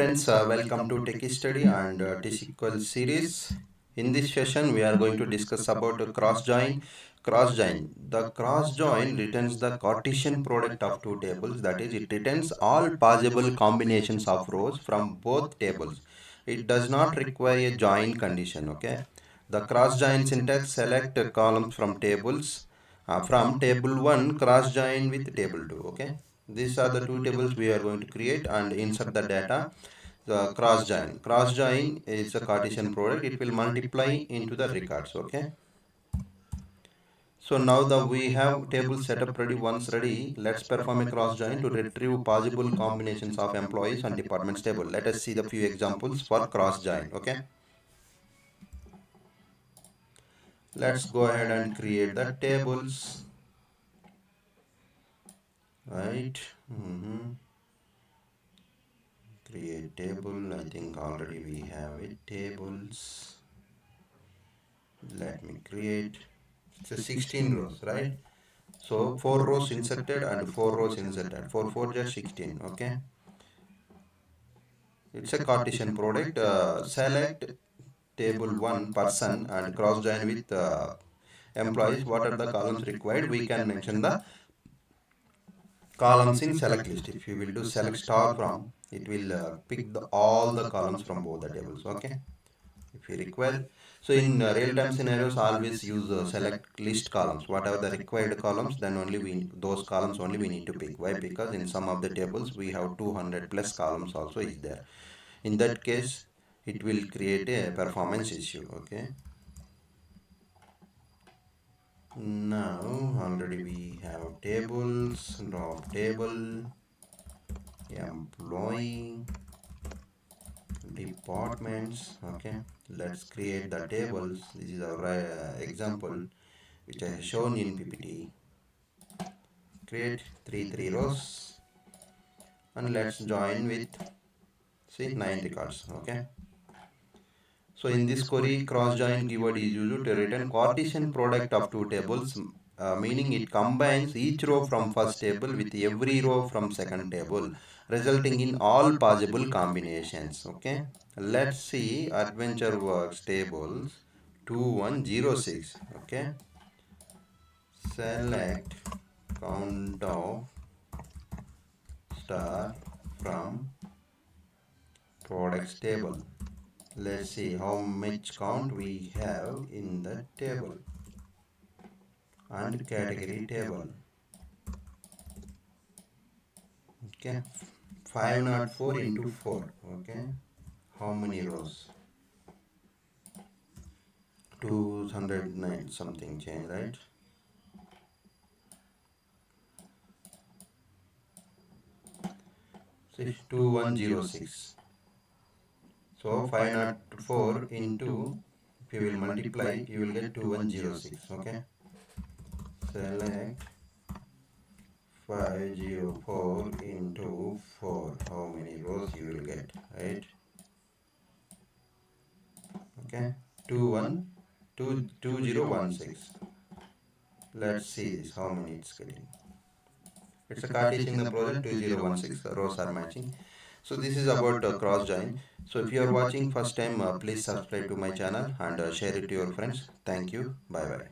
Friends, welcome to Techie Study and T-SQL series. In this session, we are going to discuss about cross join. Cross join. The cross join returns the Cartesian product of two tables. That is, it returns all possible combinations of rows from both tables. It does not require a join condition. Okay. The cross join syntax: select columns from tables. From table 1, cross join with table 2. Okay. These are the two tables we are going to create and insert the data. The cross join. Cross join is a Cartesian product. It will multiply into the records. Okay. So now that we have table setup ready, once ready, let's perform a cross join to retrieve possible combinations of employees and departments table. Let us see the few examples for cross join. Okay. Let's go ahead and create the tables. Right. Create table. I think already we have it. Tables. Let me create. It's a 16 rows, right? So 4 rows inserted and 4 rows inserted. 4 4 just 16. Okay. It's a Cartesian product. Select table 1 person and cross join with employees. What are the columns required? We can mention the columns in select list. If you will do select star from, it will pick all the columns from both the tables. Okay. If you require. So in real-time scenarios, always use select list columns. Whatever the required columns, then only those columns only we need to pick. Why? Because in some of the tables we have 200 plus columns also is there. In that case, it will create a performance issue. Okay. Now already we have tables, drop table, employee, departments. Okay, let's create the tables. This is our example which I have shown in PPT. Create 3 rows and let's join with, see, 9 records. Okay, so in this query, cross join keyword is used to return Cartesian product of two tables, meaning it combines each row from first table with every row from second table, resulting in all possible combinations. Okay, let's see Adventure Works tables 2106. Okay, select count of star from products table. Let's see how much count we have in the table and category table. Okay, 504 into 4. Okay, how many rows? 209 something change, right? So 2106. So 504 into, if you will multiply, you will get 2106. Okay, select 504 into 4. How many rows you will get, right? Okay, 2016. Let's see this, how many it's getting. It's a Cartesian project. 2016 rows are matching. So this is about cross join. So if you are watching first time, please subscribe to my channel and share it to your friends. Thank you. Bye bye.